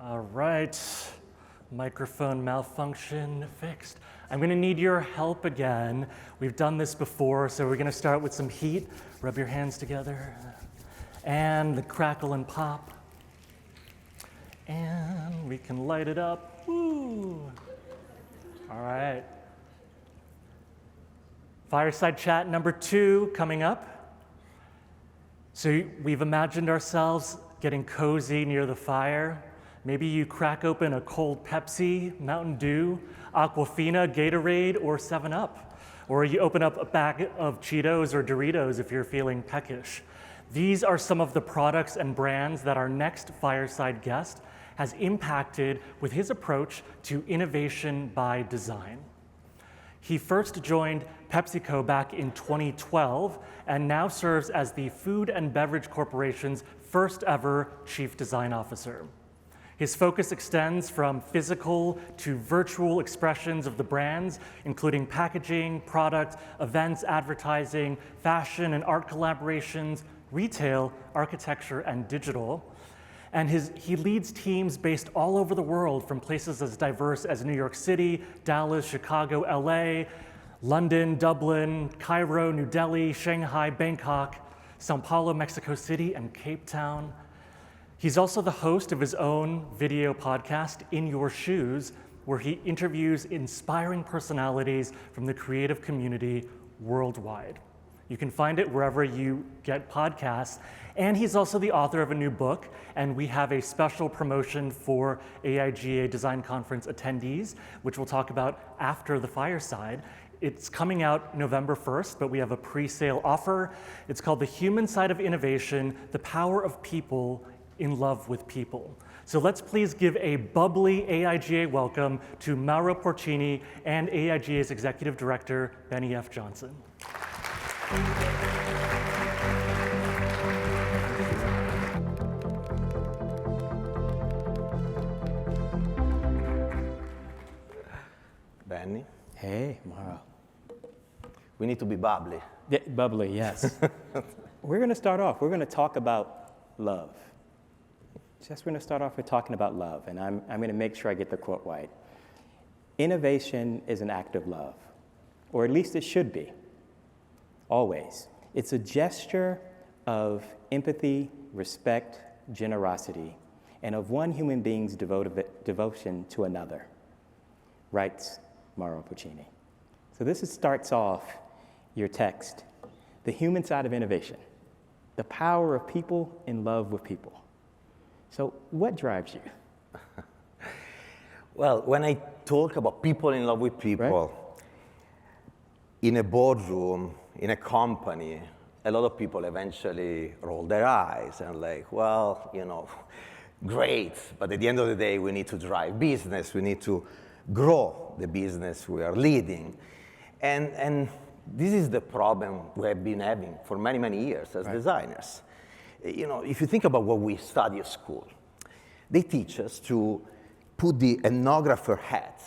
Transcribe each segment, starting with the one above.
All right, microphone malfunction fixed. I'm gonna need your help again. We've done this before, so we're gonna start with some heat. Rub your hands together. And the crackle and pop. And we can light it up. Woo! All right. Fireside chat number 2 coming up. So we've imagined ourselves getting cozy near the fire. Maybe you crack open a cold Pepsi, Mountain Dew, Aquafina, Gatorade, or 7-Up. Or you open up a bag of Cheetos or Doritos if you're feeling peckish. These are some of the products and brands that our next fireside guest has impacted with his approach to innovation by design. He first joined PepsiCo back in 2012 and now serves as the Food and Beverage Corporation's first ever Chief Design Officer. His focus extends from physical to virtual expressions of the brands, including packaging, product, events, advertising, fashion and art collaborations, retail, architecture, and digital. And he leads teams based all over the world, from places as diverse as New York City, Dallas, Chicago, LA, London, Dublin, Cairo, New Delhi, Shanghai, Bangkok, Sao Paulo, Mexico City, and Cape Town. He's also the host of his own video podcast, In Your Shoes, where he interviews inspiring personalities from the creative community worldwide. You can find it wherever you get podcasts. And he's also the author of a new book, and we have a special promotion for AIGA Design Conference attendees, which we'll talk about after the fireside. It's coming out November 1st, but we have a pre-sale offer. It's called The Human Side of Innovation, The Power of People in Love with People. So let's please give a bubbly AIGA welcome to Mauro Porcini and AIGA's Executive Director, Bennie F. Johnson. Bennie? Hey, Mauro. We need to be bubbly. Yeah, bubbly, yes. We're going to start off. We're going to talk about love. We're going to start off with talking about love, and I'm going to make sure I get the quote right. Innovation is an act of love, or at least it should be, always. It's a gesture of empathy, respect, generosity, and of one human being's devotion to another, writes Mauro Porcini. So this starts off your text, the human side of innovation, the power of people in love with people. So what drives you? Well, when I talk about people in love with people, right? In a boardroom, in a company, a lot of people eventually roll their eyes and like, well, you know, great, but at the end of the day, we need to drive business. We need to grow the business we are leading. And this is the problem we have been having for many, many years as designers. You know, if you think about what we study at school, they teach us to put the ethnographer hat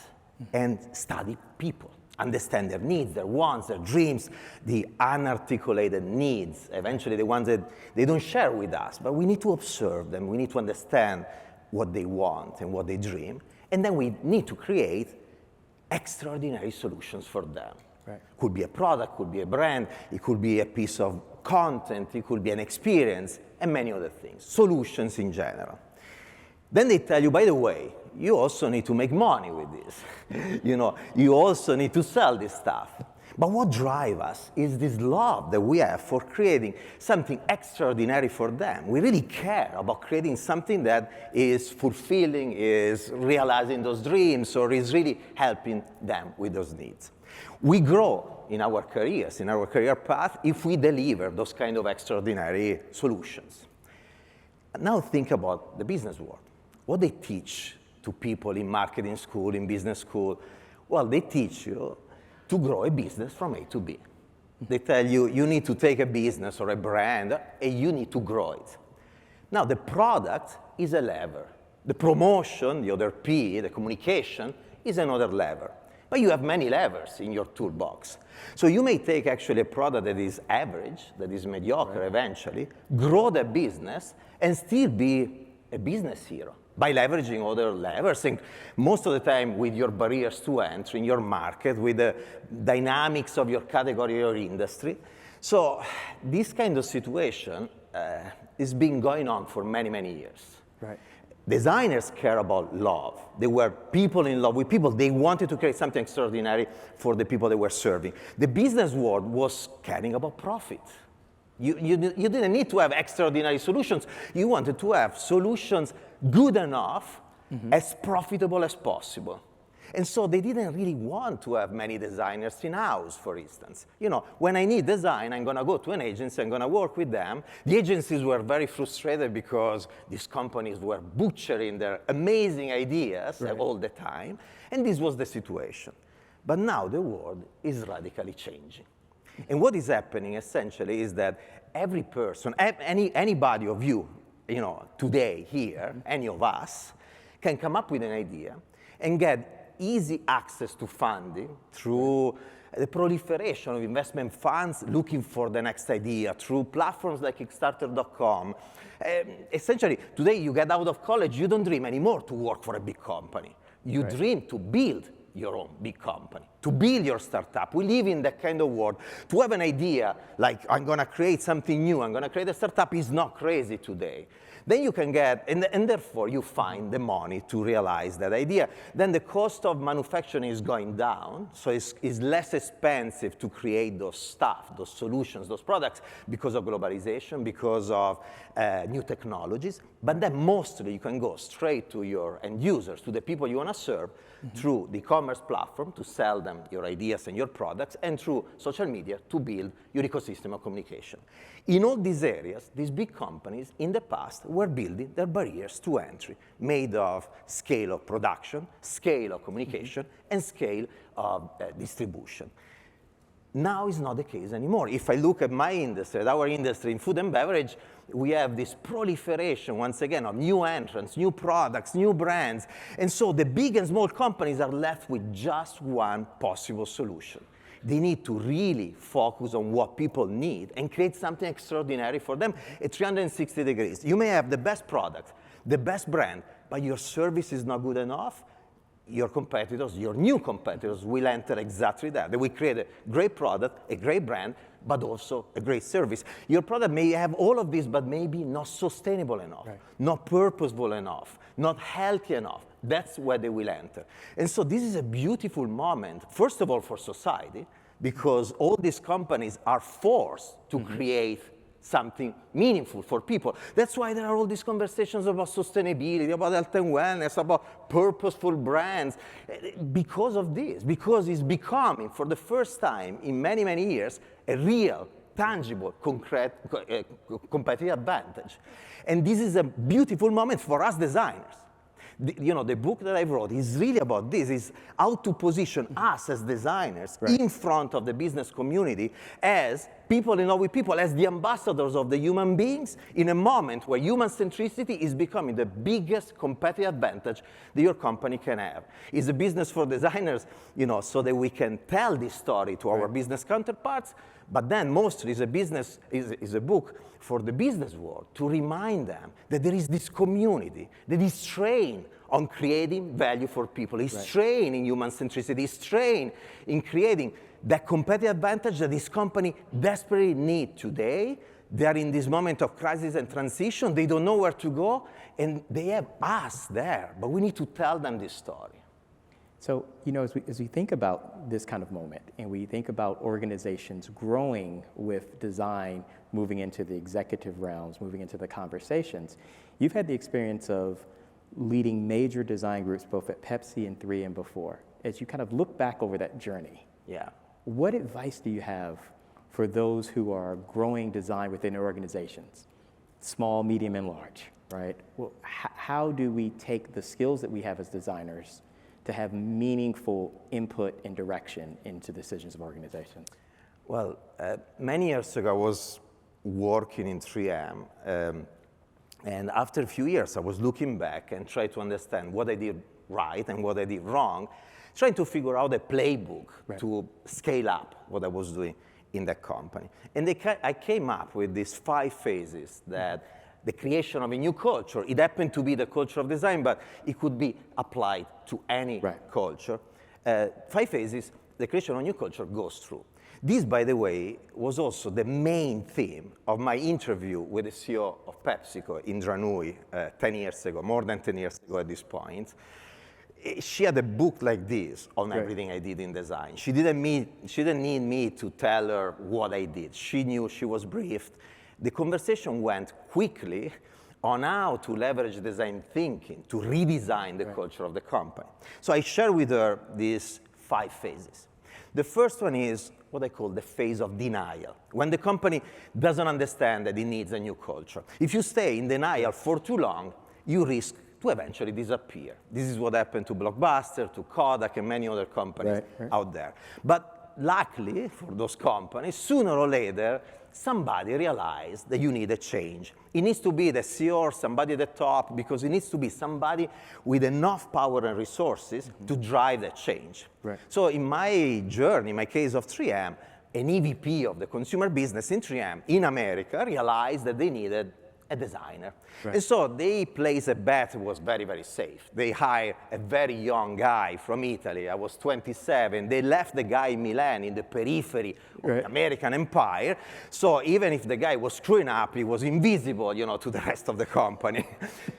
and study people, understand their needs, their wants, their dreams, the unarticulated needs, eventually the ones that they don't share with us, but we need to observe them, we need to understand what they want and what they dream, and then we need to create extraordinary solutions for them. Right. Could be a product, could be a brand, it could be a piece of content, it could be an experience, and many other things, solutions in general. Then they tell you, by the way, you also need to make money with this. You know, you also need to sell this stuff. But what drives us is this love that we have for creating something extraordinary for them. We really care about creating something that is fulfilling, is realizing those dreams, or is really helping them with those needs. We grow in our careers, in our career path, if we deliver those kind of extraordinary solutions. Now think about the business world. What they teach to people in marketing school, in business school, well, they teach you to grow a business from A to B. They tell you, you need to take a business or a brand, and you need to grow it. Now, the product is a lever. The promotion, the other P, the communication, is another lever. But you have many levers in your toolbox. So you may take actually a product that is average, that is mediocre eventually, grow the business, and still be a business hero, by leveraging other levers, and most of the time with your barriers to entry in your market, with the dynamics of your category or industry. So this kind of situation has been going on for many, many years. Right. Designers care about love. They were people in love with people. They wanted to create something extraordinary for the people they were serving. The business world was caring about profit. You didn't need to have extraordinary solutions. You wanted to have solutions good enough, as profitable as possible. And so they didn't really want to have many designers in-house, for instance. You know, when I need design, I'm going to go to an agency, I'm going to work with them. The agencies were very frustrated because these companies were butchering their amazing ideas all the time. And this was the situation. But now the world is radically changing. And what is happening, essentially, is that every person, anybody of you, today here, any of us, can come up with an idea and get easy access to funding through the proliferation of investment funds looking for the next idea, through platforms like Kickstarter.com. Essentially, today you get out of college, you don't dream anymore to work for a big company. You dream to build your own big company, to build your startup. We live in that kind of world. To have an idea like, I'm going to create something new, I'm going to create a startup, is not crazy today. Then you can get, and therefore you find the money to realize that idea. Then the cost of manufacturing is going down, so it's less expensive to create those stuff, those solutions, those products, because of globalization, because of new technologies. But then mostly you can go straight to your end users, to the people you want to serve, through the e-commerce platform to sell them your ideas and your products, and through social media to build your ecosystem of communication. In all these areas, these big companies in the past were building their barriers to entry, made of scale of production, scale of communication, and scale of distribution. Now is not the case anymore. If I look at my industry, at our industry in food and beverage, we have this proliferation, once again, of new entrants, new products, new brands. And so the big and small companies are left with just one possible solution. They need to really focus on what people need and create something extraordinary for them at 360 degrees. You may have the best product, the best brand, but your service is not good enough. Your competitors, your new competitors, will enter exactly that. They will create a great product, a great brand, but also a great service. Your product may have all of this, but maybe not sustainable enough, not purposeful enough, not healthy enough. That's where they will enter. And so this is a beautiful moment, first of all, for society, because all these companies are forced to create something meaningful for people. That's why there are all these conversations about sustainability, about health and wellness, about purposeful brands, because of this, because it's becoming, for the first time in many, many years, a real, tangible, concrete competitive advantage. And this is a beautiful moment for us designers. The book that I wrote is really about this, is how to position us as designers in front of the business community as people in love with people, as the ambassadors of the human beings, in a moment where human centricity is becoming the biggest competitive advantage that your company can have. It's a business for designers, so that we can tell this story to our business counterparts, but then mostly is a book for the business world to remind them that there is this community that is trained on creating value for people, is trained in human centricity, is trained in creating that competitive advantage that this company desperately needs today. They are in this moment of crisis and transition. They don't know where to go, and they have us there, but we need to tell them this story. So, as we think about this kind of moment, and we think about organizations growing with design, moving into the executive realms, moving into the conversations, you've had the experience of leading major design groups both at Pepsi and 3M before. As you kind of look back over that journey, what advice do you have for those who are growing design within their organizations, small, medium, and large, right? Well, how do we take the skills that we have as designers to have meaningful input and direction into decisions of organizations? Well, many years ago, I was working in 3M, and after a few years, I was looking back and trying to understand what I did right and what I did wrong, trying to figure out a playbook to scale up what I was doing in that company. And I came up with these 5 phases that the creation of a new culture. It happened to be the culture of design, but it could be applied to any culture. 5 phases, the creation of a new culture goes through. This, by the way, was also the main theme of my interview with the CEO of PepsiCo in Ranui 10 years ago, more than 10 years ago at this point. She had a book like this on everything I did in design. She didn't need me to tell her what I did. She knew, she was briefed. The conversation went quickly on how to leverage design thinking to redesign the culture of the company. So I share with her these 5 phases. The first one is what I call the phase of denial, when the company doesn't understand that it needs a new culture. If you stay in denial for too long, you risk to eventually disappear. This is what happened to Blockbuster, to Kodak, and many other companies out there. But luckily for those companies, sooner or later, somebody realized that you need a change. It needs to be the CEO or somebody at the top, because it needs to be somebody with enough power and resources to drive that change. So in my journey, in my case of 3M, an EVP of the consumer business in 3M in America realized that they needed a designer. And so they placed a bet that was very, very safe. They hired a very young guy from Italy. I was 27. They left the guy in Milan in the periphery of the American empire. So even if the guy was screwing up, he was invisible, to the rest of the company.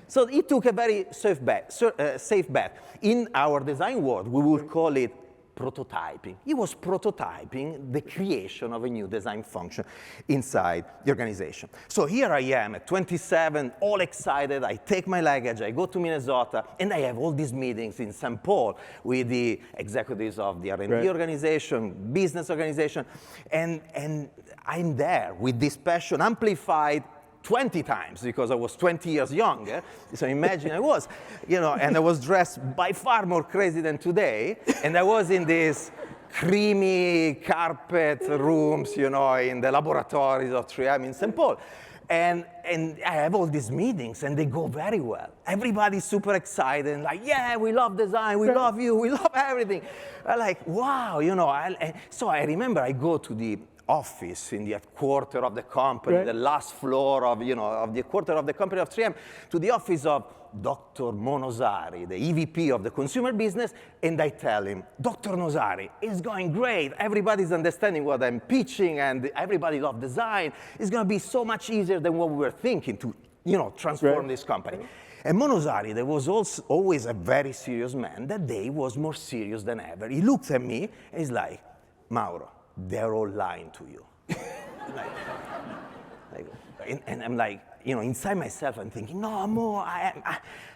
So he took a very safe bet. In our design world, we would call it prototyping. He was prototyping the creation of a new design function inside the organization. So here I am at 27, all excited. I take my luggage, I go to Minnesota, and I have all these meetings in St. Paul with the executives of the R&D organization, business organization, and I'm there with this passion amplified 20 times, because I was 20 years younger. So imagine I was, and I was dressed by far more crazy than today. And I was in these creamy carpet rooms, in the laboratories of 3M in St. Paul. And I have all these meetings, and they go very well. Everybody's super excited, and like, yeah, we love design, we love you, we love everything. I'm like, wow, so I remember I go to the office in the headquarters of the company, the last floor of the headquarters of the company of 3M, to the office of Dr. Monosari, the EVP of the consumer business, and I tell him, Dr. Nosari, it's going great. Everybody's understanding what I'm pitching, and everybody loves design. It's going to be so much easier than what we were thinking to, transform this company. And Monosari, that was also always a very serious man, that day was more serious than ever. He looks at me, and he's like, Mauro, they're all lying to you. And I'm like, inside myself, I'm thinking, no, Mo, I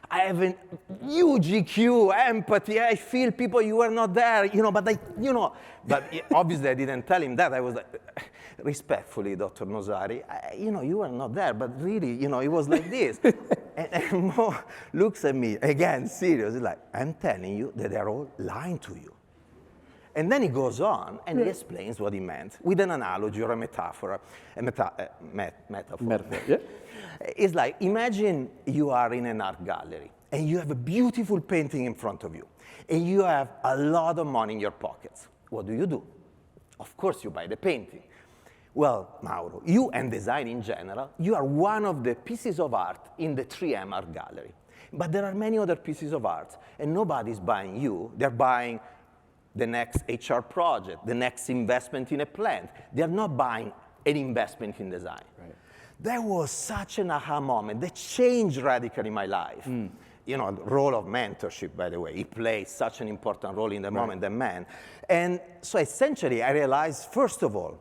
have a huge EQ, empathy. I feel people, you were not there, But obviously, I didn't tell him that. I was like, respectfully, Dr. Nosari, you were not there, but really, it was like this. and Mo looks at me, again, serious, he's like, I'm telling you that they're all lying to you. And then he goes on, and he explains what he meant with an analogy or a metaphor. Metaphor. It's like, imagine you are in an art gallery, and you have a beautiful painting in front of you, and you have a lot of money in your pockets. What do? Of course, you buy the painting. Well, Mauro, you and design in general, you are one of the pieces of art in the 3M art gallery. But there are many other pieces of art, and nobody's buying you. They're buying the next HR project, the next investment in a plant. They're not buying an investment in design. That was such an aha moment that changed radically my life. The role of mentorship, by the way, it plays such an important role in the moment, the man. And so essentially, I realized, first of all,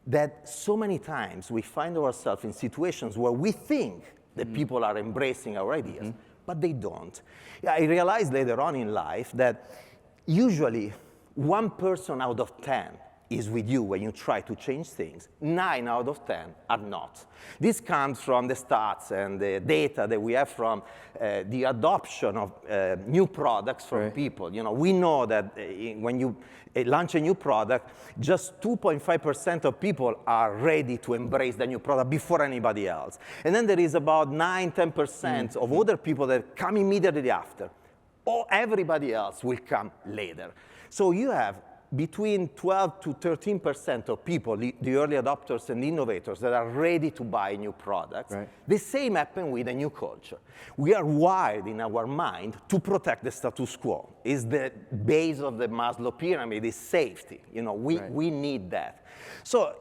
that so many times we find ourselves in situations where we think that people are embracing our ideas, but they don't. I realized later on in life that usually 1 person out of 10 is with you when you try to change things. 9 out of 10 are not. This comes from the stats and the data that we have from the adoption of new products from people. We know that when you launch a new product, just 2.5% of people are ready to embrace the new product before anybody else. And then there is about 9-10% of other people that come immediately after. Or everybody else will come later. So you have between 12 to 13% of people, the early adopters and innovators that are ready to buy new products. Right. The same happens with a new culture. We are wired in our mind to protect the status quo. It's the base of the Maslow pyramid is safety. We need that. So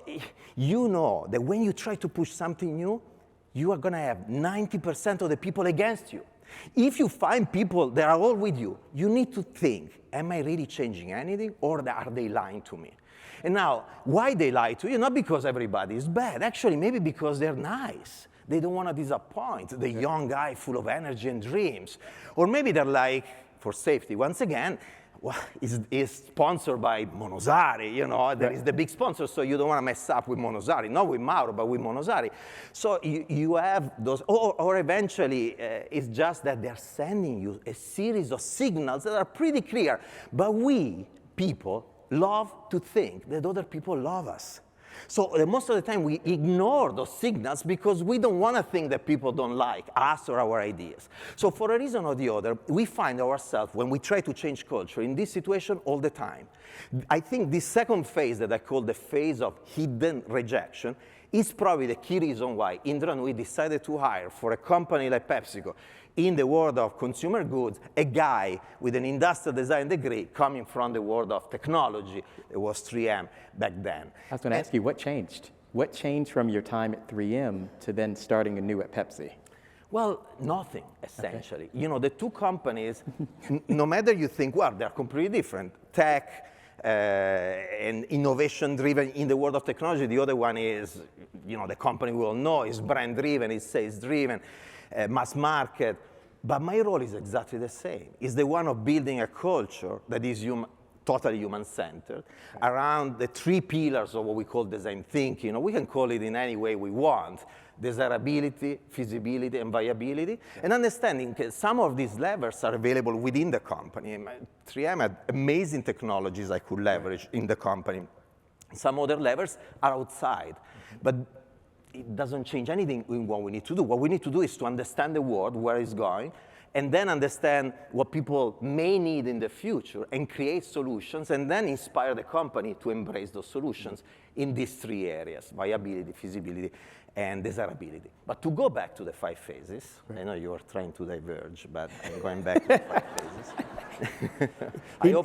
you know that when you try to push something new, you are going to have 90% of the people against you. If you find people that are all with you, you need to think, am I really changing anything, or are they lying to me? And now, why they lie to you? Not because everybody is bad. Actually, maybe because they're nice. They don't want to disappoint the young guy full of energy and dreams. Or maybe they're like, for safety, once again, well, is sponsored by Monosari, there is the big sponsor, so you don't want to mess up with Monosari, not with Mauro, but with Monosari. So you have those, or eventually it's just that they're sending you a series of signals that are pretty clear, but we, people, love to think that other people love us. So most of the time we ignore those signals because we don't want to think that people don't like us or our ideas. So for a reason or the other, we find ourselves, when we try to change culture, in this situation all the time. I think this second phase that I call the phase of hidden rejection is probably the key reason why Indra Nooyi decided to hire for a company like PepsiCo, in the world of consumer goods, a guy with an industrial design degree coming from the world of technology. It was 3M back then. I was going to ask you, what changed? What changed from your time at 3M to then starting anew at Pepsi? Well, nothing, essentially. Okay. The two companies, no matter you think, well, they're completely different. Tech and innovation-driven in the world of technology. The other one is, the company we all know is brand-driven, is sales-driven. Mass market, but my role is exactly the same. It's the one of building a culture that is totally human-centered around the three pillars of what we call design thinking. We can call it in any way we want: desirability, feasibility, and viability. And understanding that some of these levers are available within the company. 3M had amazing technologies I could leverage in the company. Some other levers are outside, but it doesn't change anything in what we need to do. What we need to do is to understand the world, where it's going, and then understand what people may need in the future and create solutions, and then inspire the company to embrace those solutions in these three areas: viability, feasibility, and desirability. But to go back to the 5 phases, I know you are trying to diverge, but I'm going back to the 5 phases.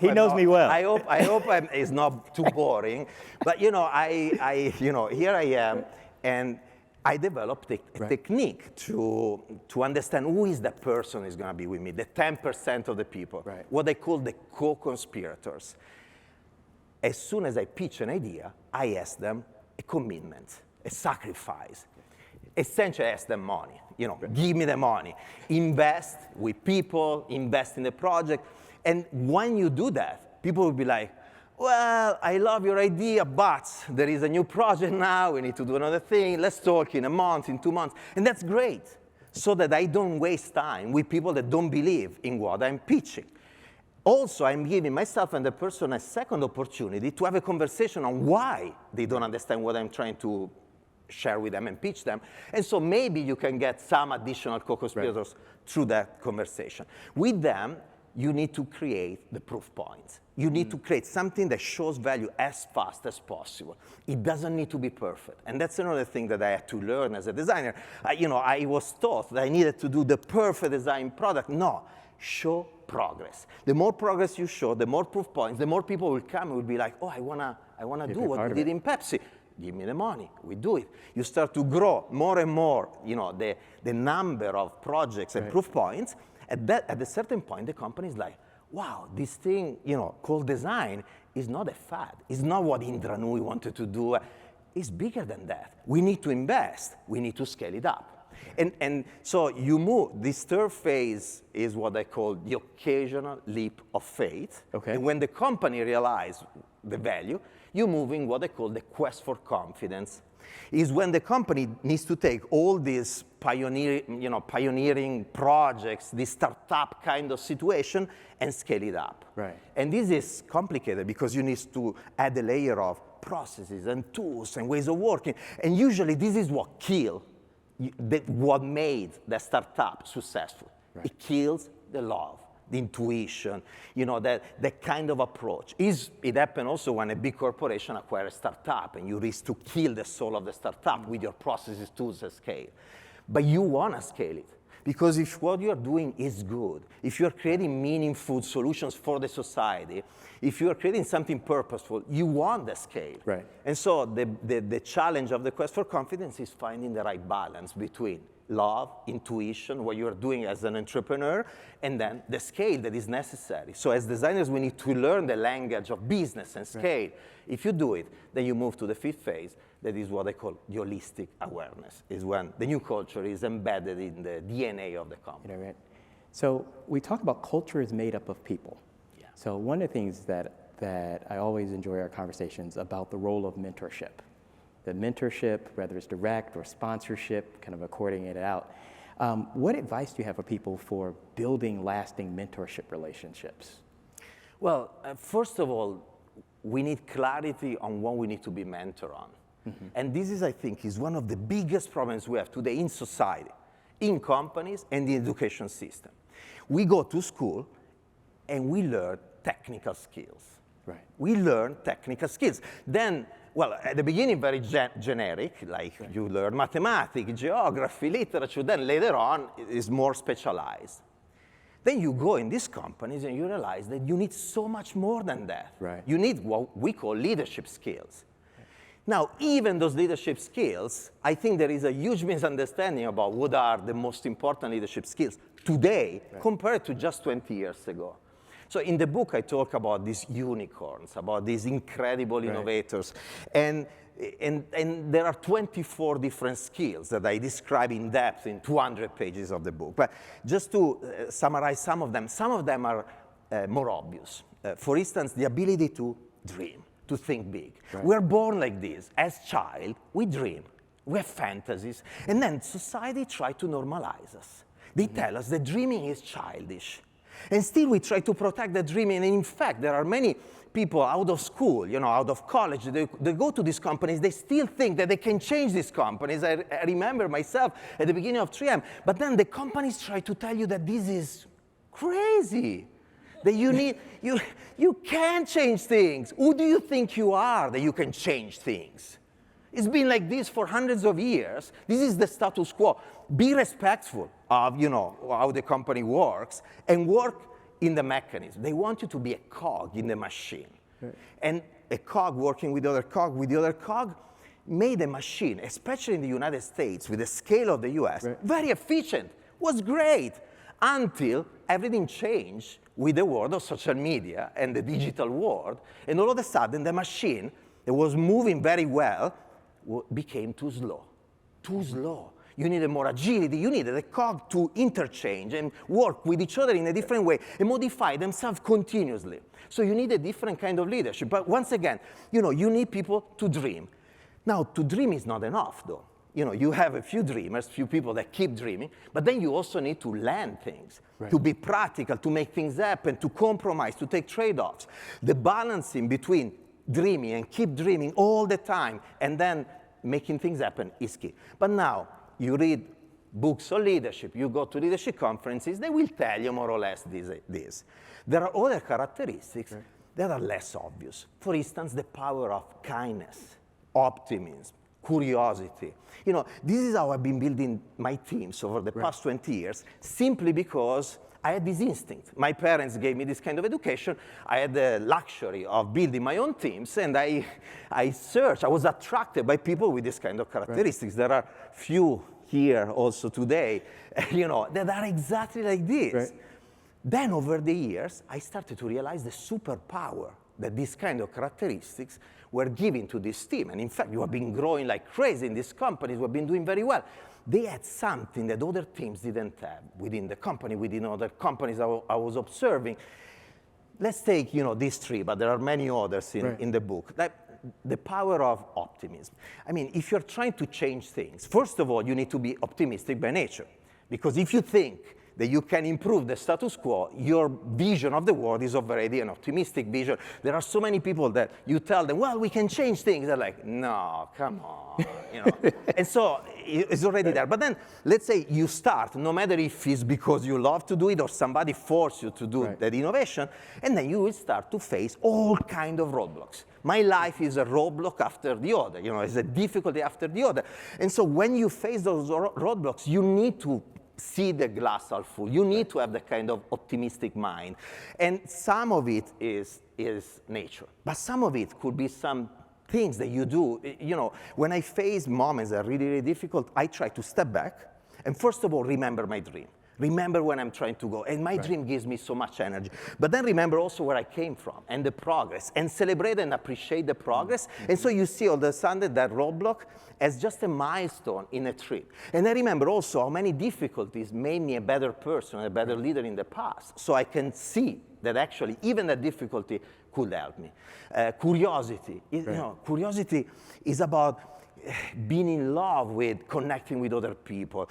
He knows me well. I hope it's not too boring, but here I am. And I developed a technique to understand who is the person who's going to be with me, the 10% of the people, what I call the co-conspirators. As soon as I pitch an idea, I ask them a commitment, a sacrifice. Essentially, I ask them money. Give me the money. Invest with people, invest in the project. And when you do that, people will be like, well, I love your idea, but there is a new project now, we need to do another thing, let's talk in a month, in 2 months. And that's great, so that I don't waste time with people that don't believe in what I'm pitching. Also, I'm giving myself and the person a second opportunity to have a conversation on why they don't understand what I'm trying to share with them and pitch them. And so maybe you can get some additional co-conspirators through that conversation. With them, you need to create the proof points. You need to create something that shows value as fast as possible. It doesn't need to be perfect. And that's another thing that I had to learn as a designer. I was taught that I needed to do the perfect design product. No, show progress. The more progress you show, the more proof points, the more people will come and will be like, oh, I wanna do what we did in Pepsi. Give me the money, we do it. You start to grow more and more, the number of projects and proof points. At a certain point, the company is like, wow, this thing, called design is not a fad. It's not what Indra Nooyi wanted to do. It's bigger than that. We need to invest. We need to scale it up. And so you move. This third phase is what I call the occasional leap of faith. Okay. And when the company realizes the value, you move in what I call the quest for confidence. Is when the company needs to take all these pioneering projects, this startup kind of situation, and scale it up. Right. And this is complicated because you need to add a layer of processes and tools and ways of working. And usually this is what what made the startup successful. Right. It kills the love, the intuition, that kind of approach. It happened also when a big corporation acquires a startup and you risk to kill the soul of the startup with your processes, tools, and scale. But you want to scale it. Because if what you're doing is good, if you're creating meaningful solutions for the society, if you're creating something purposeful, you want the scale. Right. And so the challenge of the quest for confidence is finding the right balance between love, intuition, what you're doing as an entrepreneur, and then the scale that is necessary. So as designers, we need to learn the language of business and scale. Right. If you do it, then you move to the fifth phase. That is what I call the holistic awareness, is when the new culture is embedded in the DNA of the company. Right. So we talk about culture is made up of people. Yeah. So one of the things that I always enjoy our conversations about the role of mentorship. The mentorship, whether it's direct or sponsorship, kind of according it out. What advice do you have for people for building lasting mentorship relationships? Well, first of all, we need clarity on what we need to be mentored on. Mm-hmm. And this is, I think, is one of the biggest problems we have today in society, in companies, and the education system. We go to school and we learn technical skills. Right. We learn technical skills. Then, well, at the beginning, very generic, like right. You learn mathematics, geography, literature. Then later on, it is more specialized. Then you go in these companies and you realize that you need so much more than that. Right. You need what we call leadership skills. Now, even those leadership skills, I think there is a huge misunderstanding about what are the most important leadership skills today right. compared to just 20 years ago. So in the book, I talk about these unicorns, about these incredible right. innovators. And there are 24 different skills that I describe in depth in 200 pages of the book. But just to summarize some of them are more obvious. For instance, the ability to dream. To think big. Right. We're born like this. As child, we dream. We have fantasies. And then society tries to normalize us. They tell us that dreaming is childish. And still we try to protect the dreaming. And in fact, there are many people out of school, out of college, they go to these companies, they still think that they can change these companies. I remember myself at the beginning of 3M. But then the companies try to tell you that this is crazy. That you can't change things. Who do you think you are that you can change things? It's been like this for hundreds of years. This is the status quo. Be respectful of, how the company works and work in the mechanism. They want you to be a cog in the machine. Right. And a cog working with the other cog made the machine, especially in the United States with the scale of the US, right. very efficient. Was great until everything changed with the world of social media and the digital world, and all of a sudden the machine that was moving very well became too slow. Too slow. You needed more agility. You needed a cog to interchange and work with each other in a different way and modify themselves continuously. So you need a different kind of leadership. But once again, you need people to dream. Now, to dream is not enough, though. You have a few dreamers, few people that keep dreaming, but then you also need to land things, right. to be practical, to make things happen, to compromise, to take trade-offs. The balancing between dreaming and keep dreaming all the time and then making things happen is key. But now, you read books on leadership, you go to leadership conferences, they will tell you more or less this. There are other characteristics right. that are less obvious. For instance, the power of kindness, optimism, curiosity. This is how I've been building my teams over the past 20 years, simply because I had this instinct. My parents gave me this kind of education. I had the luxury of building my own teams, and I was attracted by people with this kind of characteristics. Right. There are few here also today, that are exactly like this. Right. Then over the years, I started to realize the superpower that these kind of characteristics were given to this team. And in fact, you have been growing like crazy in these companies. We've been doing very well. They had something that other teams didn't have within the company, within other companies I was observing. Let's take, these three, but there are many others in the book. The power of optimism. I mean, if you're trying to change things, first of all, you need to be optimistic by nature. Because if you think that you can improve the status quo, your vision of the world is already an optimistic vision. There are so many people that you tell them, well, we can change things. They're like, no, come on, you know. And so it's already there. But then let's say you start, no matter if it's because you love to do it or somebody forced you to do that innovation, and then you will start to face all kind of roadblocks. My life is a roadblock after the other, you know, it's a difficulty after the other. And so when you face those roadblocks, you need to see the glass half full. You need to have the kind of optimistic mind. And some of it is nature, but some of it could be some things that you do. You know, when I face moments that are really, really difficult, I try to step back and first of all, remember my dream. Remember when I'm trying to go. And my dream gives me so much energy. But then remember also where I came from and the progress and celebrate and appreciate the progress. And so you see all of a sudden that roadblock as just a milestone in a trip. And I remember also how many difficulties made me a better person, a better leader in the past. So I can see that actually even that difficulty could help me. Curiosity, you know, curiosity is about being in love with connecting with other people,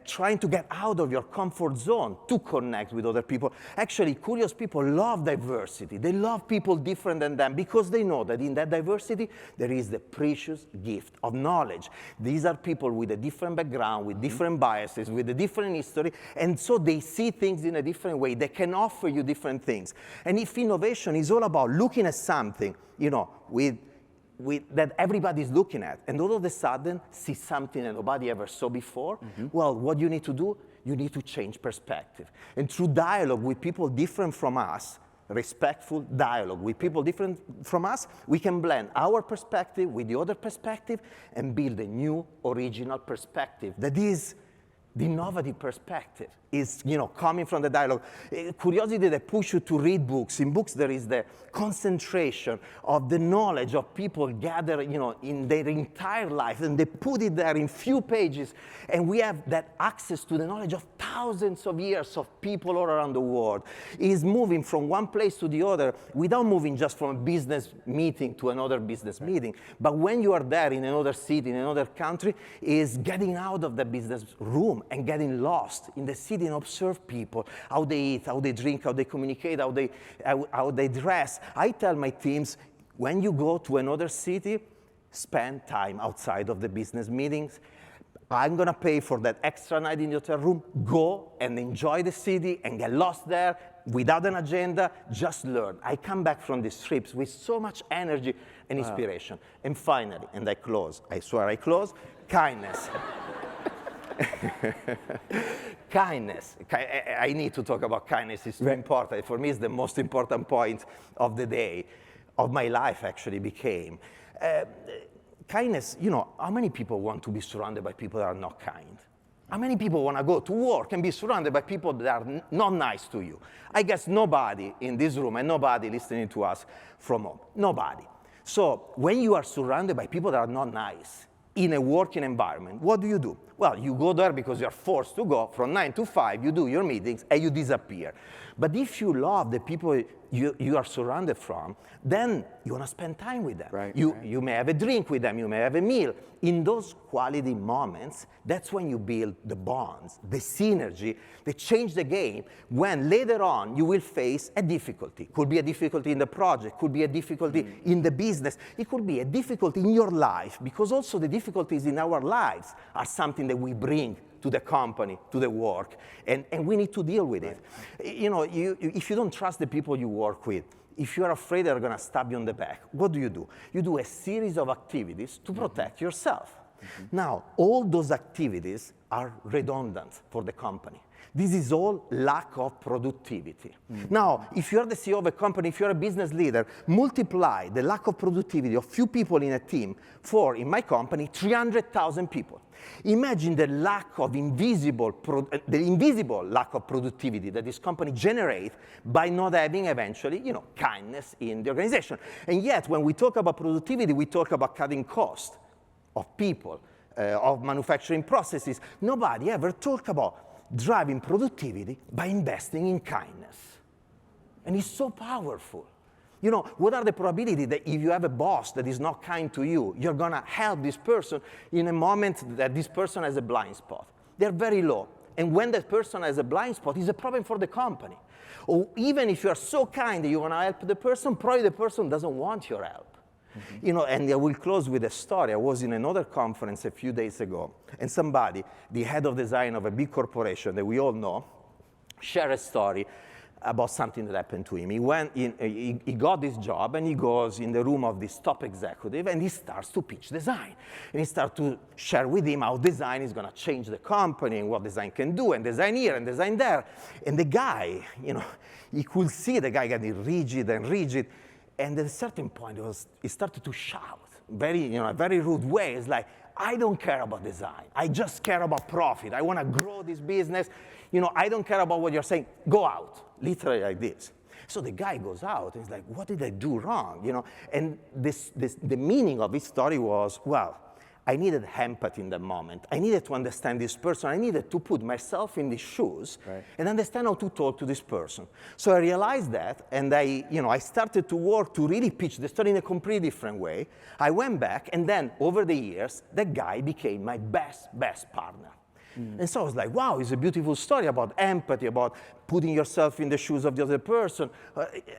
trying to get out of your comfort zone to connect with other people. Actually, curious people love diversity. They love people different than them because they know that in that diversity, there is the precious gift of knowledge. These are people with a different background, with different biases, with a different history, and so they see things in a different way. They can offer you different things. And if innovation is all about looking at something, you know, that everybody's looking at, and all of a sudden see something that nobody ever saw before, well, what you need to do, you need to change perspective. And through dialogue with people different from us, respectful dialogue with people different from us, we can blend our perspective with the other perspective and build a new original perspective that is the innovative perspective, is, you know, coming from the dialogue. Curiosity that pushes you to read books. In books, there is the concentration of the knowledge of people gathered, you know, in their entire life, and they put it there in few pages, and we have that access to the knowledge of thousands of years of people all around the world. Is moving from one place to the other without moving just from a business meeting to another business meeting. But when you are there in another city, in another country, is getting out of the business room and getting lost in the city and observe people, how they eat, how they drink, how they communicate, how they dress. I tell my teams, when you go to another city, spend time outside of the business meetings. I'm going to pay for that extra night in the hotel room. Go and enjoy the city and get lost there without an agenda. Just learn. I come back from these trips with so much energy and inspiration. And finally, and I close, I swear I close, kindness. Kindness. I need to talk about kindness. It's too important. For me, it's the most important point of the day, of my life actually became. Kindness, you know, how many people want to be surrounded by people that are not kind? How many people want to go to work and be surrounded by people that are not nice to you? I guess nobody in this room and nobody listening to us from home. Nobody. So when you are surrounded by people that are not nice in a working environment, what do? Well, you go there because you're forced to go from 9 to 5, you do your meetings, and you disappear. But if you love the people you are surrounded from, then you want to spend time with them. You may have a drink with them, you may have a meal. In those quality moments, that's when you build the bonds, the synergy, that change the game, when later on you will face a difficulty. Could be a difficulty in the project, could be a difficulty in the business, it could be a difficulty in your life, because also the difficulties in our lives are something that we bring to the company, to the work, and we need to deal with it. You know, if you don't trust the people you work with, if you're afraid they're going to stab you on the back, what do? You do a series of activities to protect yourself. Now, all those activities are redundant for the company. This is all lack of productivity. Now, if you're the CEO of a company, if you're a business leader, multiply the lack of productivity of few people in a team for, in my company, 300,000 people. Imagine the lack of invisible lack of productivity that this company generates by not having eventually, you know, kindness in the organization. And yet, when we talk about productivity, we talk about cutting costs of people, of manufacturing processes. Nobody ever talked about driving productivity by investing in kindness. And it's so powerful. You know, what are the probabilities that if you have a boss that is not kind to you, you're going to help this person in a moment that this person has a blind spot? They're very low. And when that person has a blind spot, it's a problem for the company. Or even if you are so kind that you want to help the person, probably the person doesn't want your help. You know, and I will close with a story. I was in another conference a few days ago, and somebody, the head of design of a big corporation that we all know, shared a story about something that happened to him. He got this job, and he goes in the room of this top executive, and he starts to pitch design. And he starts to share with him how design is going to change the company, and what design can do, and design here, and design there. And the guy, you know, he could see the guy getting rigid and rigid. And at a certain point, he started to shout, a very rude way. It's like, I don't care about design. I just care about profit. I want to grow this business. You know, I don't care about what you're saying. Go out, literally like this. So the guy goes out, and he's like, what did I do wrong? You know, and the meaning of his story was, well, I needed empathy in that moment. I needed to understand this person. I needed to put myself in these shoes and understand how to talk to this person. So I realized that, and I started to work to really pitch the story in a completely different way. I went back, and then over the years, that guy became my best partner. And so I was like, wow, it's a beautiful story about empathy, about putting yourself in the shoes of the other person.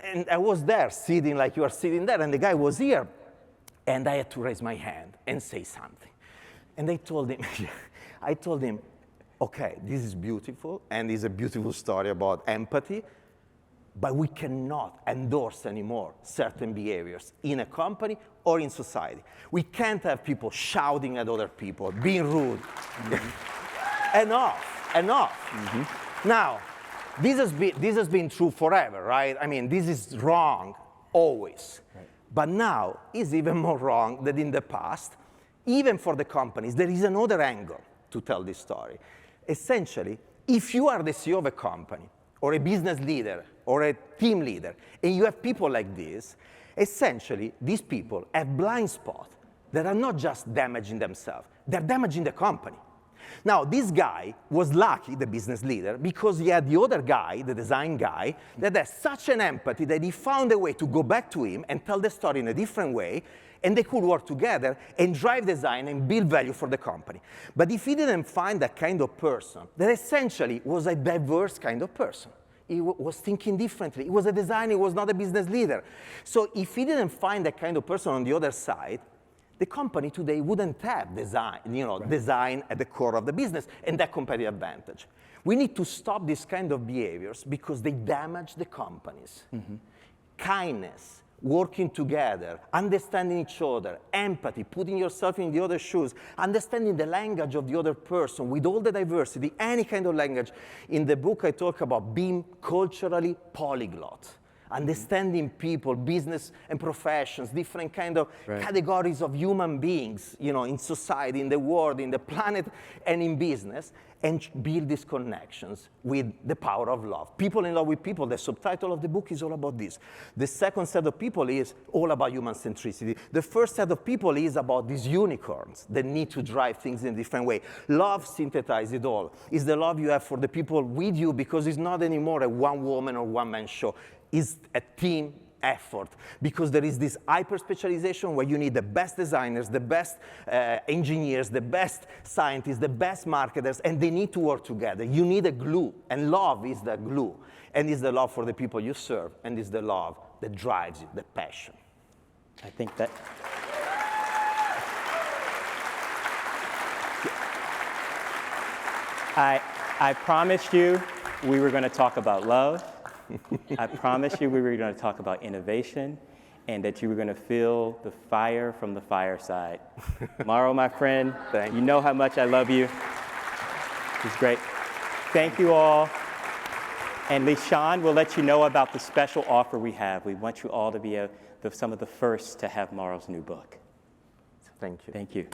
And I was there, sitting like you are sitting there, and the guy was here. And I had to raise my hand and say something. And I told him, okay, this is beautiful, and it's a beautiful story about empathy, but we cannot endorse anymore certain behaviors in a company or in society. We can't have people shouting at other people, being rude. Enough. Now, this has been true forever, right? I mean, this is wrong, always. But now it's even more wrong than in the past. Even for the companies, there is another angle to tell this story. Essentially, if you are the CEO of a company, or a business leader, or a team leader, and you have people like this, essentially, these people have blind spots that are not just damaging themselves, they're damaging the company. Now, this guy was lucky, the business leader, because he had the other guy, the design guy, that has such an empathy that he found a way to go back to him and tell the story in a different way, and they could work together and drive design and build value for the company. But if he didn't find that kind of person, that essentially was a diverse kind of person, he was thinking differently. He was a designer, he was not a business leader. So if he didn't find that kind of person on the other side, the company today wouldn't have design at the core of the business and that competitive advantage. We need to stop this kind of behaviors because they damage the companies. Kindness, working together, understanding each other, empathy, putting yourself in the other shoes, understanding the language of the other person with all the diversity, any kind of language. In the book, I talk about being culturally polyglot. Understanding people, business and professions, different kind of categories of human beings, in society, in the world, in the planet, and in business, and build these connections with the power of love. People in love with people, the subtitle of the book is all about this. The second set of people is all about human centricity. The first set of people is about these unicorns that need to drive things in a different way. Love synthesizes it all. It's the love you have for the people with you because it's not anymore a one-woman or one-man show. Is a team effort because there is this hyper-specialization where you need the best designers, the best engineers, the best scientists, the best marketers, and they need to work together. You need a glue, and love is the glue. And it's the love for the people you serve, and it's the love that drives you, the passion. I think that... I promised you we were going to talk about love. I promised you we were going to talk about innovation and that you were going to feel the fire from the fireside. Mauro, my friend, you know how much I love you. It's great. Thank you all. And LeSean will let you know about the special offer we have. We want you all to be some of the first to have Mauro's new book. Thank you. Thank you.